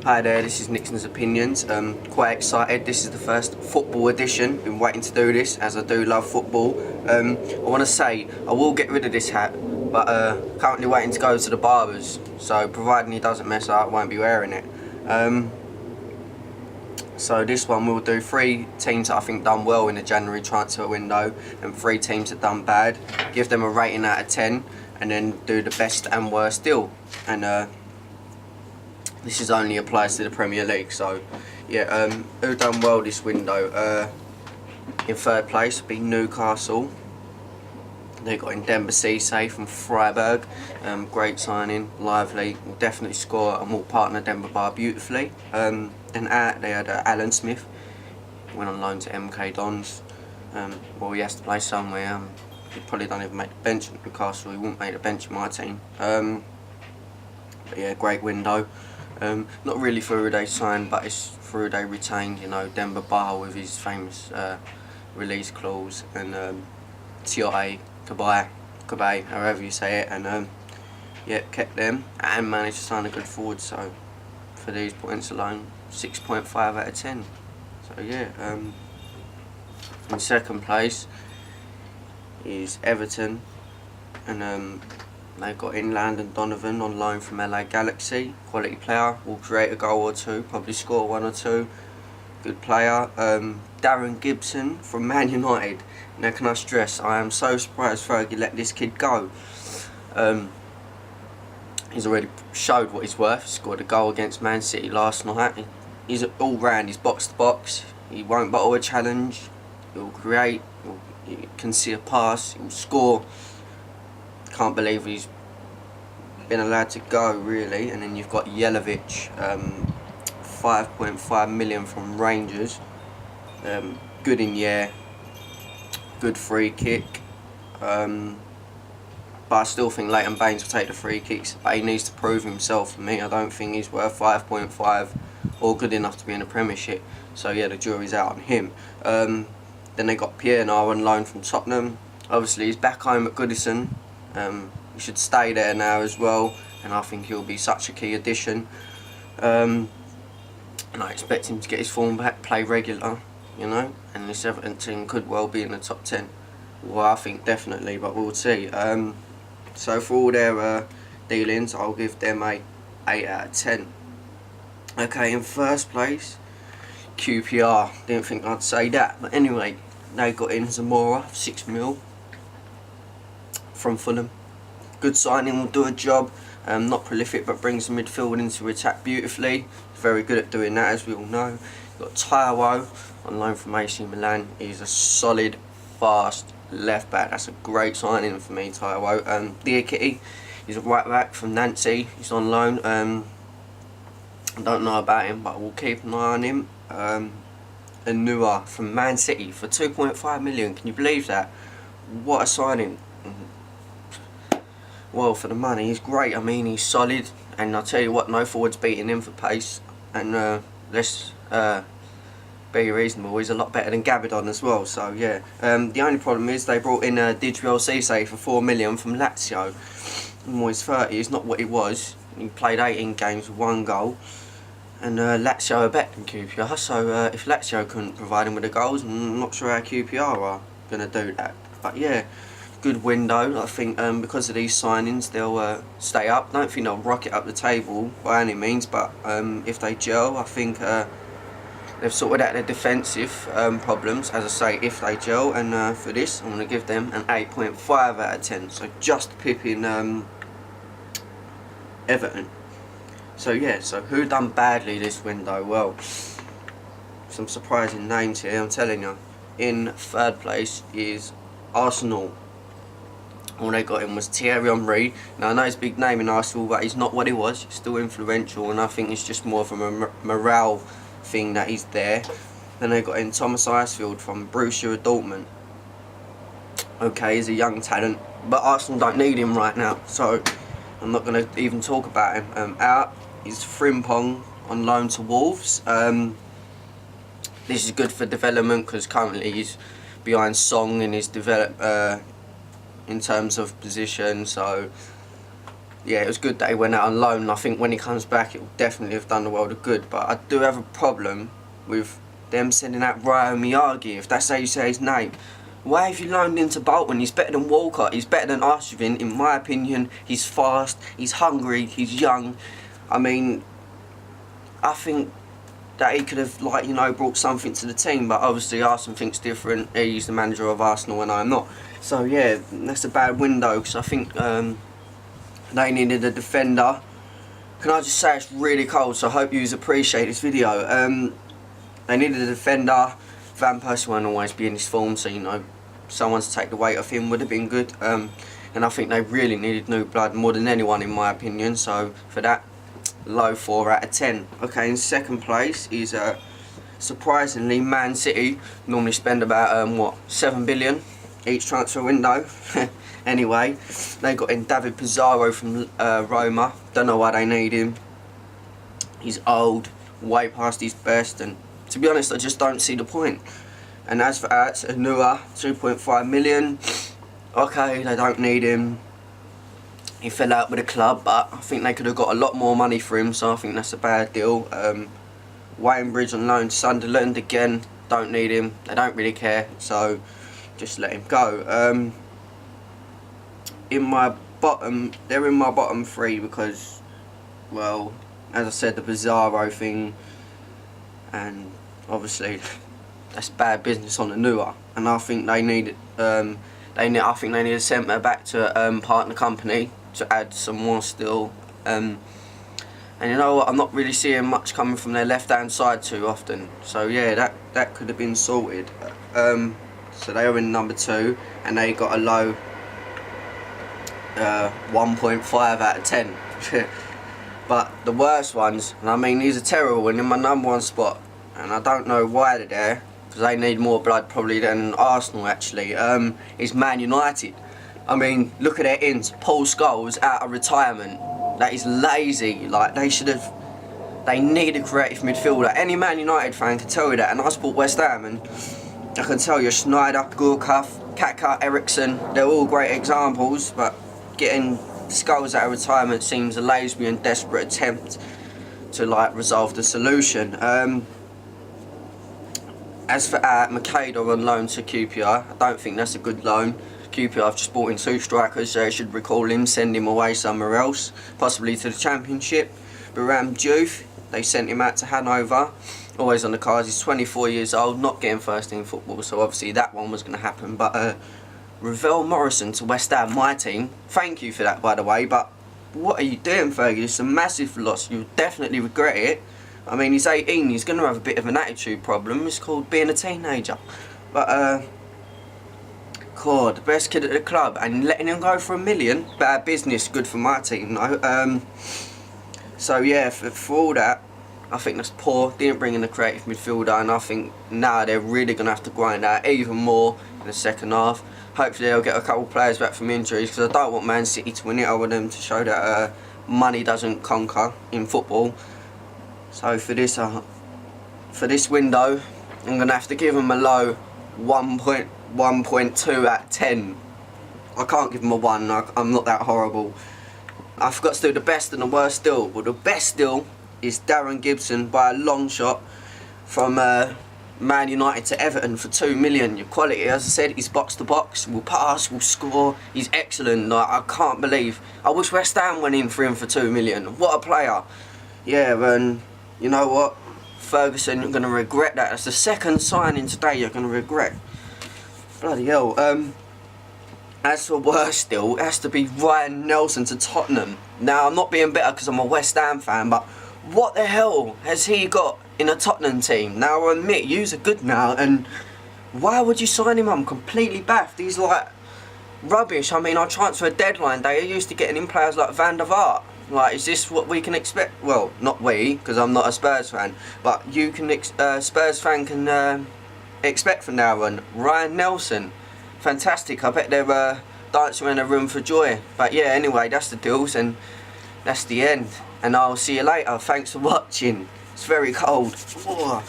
Hi there, this is Nixons Opinions. Quite excited. This is the first football edition. Been waiting to do this as I do love football. I want to say I will get rid of this hat, but currently waiting to go to the barbers. So providing he doesn't mess up, I won't be wearing it. So this one we'll do 3 teams that I think done well in the January transfer window and 3 teams that done bad. Give them a rating out of 10 and then do the best and worst deal. And this is only applies to the Premier League. So yeah, who done well this window? In third place would be Newcastle. They got in Demba Cisse from Freiburg. Great signing, lively, will definitely score and will partner Demba Bar beautifully. Then out they had Alan Smith, went on loan to MK Dons. Well, he has to play somewhere. He probably don't even make the bench at Newcastle. He won't make the bench in my team. But yeah, great window. Not really Furude signed, but it's Furude retained. You know, Demba Bar with his famous release clause, and Tiote, Kabay, however you say it, and yeah, kept them and managed to sign a good forward. So for these points alone, 6.5 out of 10. So yeah, in second place is Everton, and they got in Landon Donovan on loan from LA Galaxy. Quality player, will create a goal or two, probably score 1 or 2. Good player. Darren Gibson from Man United. Now can I stress, I am so surprised Fergie let this kid go. He's already showed what he's worth. Scored a goal against Man City last night. He's all round, he's box to box. He won't bottle a challenge. He'll create, he can see a pass, he'll score. Can't believe he's been allowed to go, really. And then you've got Jelavic, 5.5 million from Rangers. Good in year, good free kick. But I still think Leighton Baines will take the free kicks, but he needs to prove himself. For me, I don't think he's worth 5.5 or good enough to be in the Premiership. So yeah, the jury's out on him. Then they got Pierre now on loan from Tottenham. Obviously he's back home at Goodison. He should stay there now as well, and I think he'll be such a key addition. And I expect him to get his form back, play regular, you know, and this Everton team could well be in the top 10. Well, I think definitely, but we'll see. So for all their dealings, I'll give them a 8 out of 10. Okay, in first place, QPR. Didn't think I'd say that, but anyway, they got in Zamora, 6 mil from Fulham. Good signing, will do a job. Not prolific, but brings the midfield into attack beautifully. Very good at doing that, as we all know. Got Taiwo on loan from AC Milan. He's a solid, fast left back. That's a great signing for me, Taiwo. Diakite, he's a right back from Nancy. He's on loan. I don't know about him, but we'll keep an eye on him. Anua from Man City for 2.5 million. Can you believe that? What a signing. Well, for the money, he's great. I mean, he's solid, and I'll tell you what, no forward's beating him for pace. And let's be reasonable, he's a lot better than Gabidon as well. So yeah, the only problem is they brought in Djibril Cisse for 4 million from Lazio. Well, he's 30, he's not what he was. He played 18 games with 1 goal, and Lazio are better than QPR. So if Lazio couldn't provide him with the goals, I'm not sure how QPR are going to do that. But yeah, good window. I think because of these signings, they'll stay up. Don't think they'll rocket up the table by any means, but if they gel, I think they've sorted out their defensive problems, as I say, if they gel. And for this, I'm going to give them an 8.5 out of 10. So just pipping Everton. So yeah, so who done badly this window? Well, some surprising names here, I'm telling you. In third place is Arsenal. All they got in was Thierry Henry. Now I know he's a big name in Arsenal, but he's not what he was. He's still influential, and I think it's just more of a morale thing that he's there. Then they got in Thomas Icefield from Borussia Dortmund. Okay, he's a young talent, but Arsenal don't need him right now, so I'm not going to even talk about him. Out is Frimpong on loan to Wolves. This is good for development because currently he's behind Song in his in terms of position, so yeah, it was good that he went out on loan, and I think when he comes back it will definitely have done the world of good. But I do have a problem with them sending out Ryo Miyagi, if that's how you say his name. Why have you loaned him to Bolton? He's better than Walcott, he's better than Arshavin, in my opinion. He's fast, he's hungry, he's young. I mean, I think that he could have, like, you know, brought something to the team, but obviously Arsenal thinks different. He's the manager of Arsenal and I'm not. So yeah, that's a bad window, because I think they needed a defender. Can I just say it's really cold, so I hope you appreciate this video. They needed a defender. Van Persie won't always be in his form, so you know, someone to take the weight off him would have been good. And I think they really needed new blood more than anyone, in my opinion. So for that, low 4 out of 10. Okay, in second place is surprisingly Man City. Normally spend about what, 7 billion each transfer window. Anyway, they got in David Pizarro from Roma. Don't know why they need him. He's old, way past his best, and to be honest, I just don't see the point. And as for Anua, 2.5 million. Okay, they don't need him. He fell out with the club, but I think they could have got a lot more money for him, so I think that's a bad deal. Wainbridge on loan to Sunderland, again, don't need him. They don't really care, so just let him go. They're in my bottom 3 because, well, as I said, the Pizarro thing, and obviously that's bad business on the Anua, and I think they need I think they need a centre back to partner company to add some more still. And you know what, I'm not really seeing much coming from their left hand side too often, so yeah, that could have been sorted. So they are in number 2 and they got a low 1.5 out of 10. But the worst ones, and I mean these are terrible, and in my number 1 spot, and I don't know why they're there, because they need more blood probably than Arsenal actually, is Man United. I mean, look at their ins. Paul Scholes out of retirement. That is lazy. Like, they need a creative midfielder. Any Man United fan can tell you that, and I support West Ham, and I can tell you Schneider, Gorkaf, Kaka, Eriksson, they're all great examples, but getting Scholes out of retirement seems a lazy and desperate attempt to, like, resolve the solution. As for Makeda on loan to QPR, I don't think that's a good loan. QPR have just bought in 2 strikers, so they should recall him, send him away somewhere else, possibly to the Championship. Baram Diouf, they sent him out to Hanover, always on the cards. He's 24 years old, not getting first team football, so obviously that one was going to happen. But Ravel Morrison to West Ham, my team, thank you for that, by the way, but what are you doing, Fergie? It's a massive loss. You'll definitely regret it. I mean, he's 18, he's going to have a bit of an attitude problem. It's called being a teenager. But, God, the best kid at the club, and letting him go for $1 million, bad business, good for my team, no? So, yeah, for all that, I think that's poor. Didn't bring in a creative midfielder, and I think now they're really going to have to grind out even more in the second half. Hopefully they'll get a couple of players back from injuries, because I don't want Man City to win it. I want them to show that money doesn't conquer in football. So for this window, I'm going to have to give them a low 1.2 out of 10. I can't give them a 1, I'm not that horrible. I forgot to do the best and the worst still. Well, the best still is Darren Gibson by a long shot from Man United to Everton for 2 million. Your quality, as I said, he's box to box, will pass, will score, he's excellent. Like, I can't believe. I wish West Ham went in for him for 2 million. What a player. Yeah, and you know what? Ferguson, you're going to regret that. That's the second signing today you're going to regret. Bloody hell. As for worse still, it has to be Ryan Nelson to Tottenham. Now, I'm not being bitter because I'm a West Ham fan, but what the hell has he got in a Tottenham team? Now, I admit, you're good now, and why would you sign him? I'm completely baffed. He's like rubbish. I mean, our transfer deadline day, are used to getting in players like Van der Vaart. Like, is this what we can expect? Well, not we, because I'm not a Spurs fan, but you can, Spurs fan can expect from now on. Ryan Nelson, fantastic. I bet they're dancing in a room for joy. But yeah, anyway, that's the deals, and that's the end. And I'll see you later. Thanks for watching. It's very cold. Oh.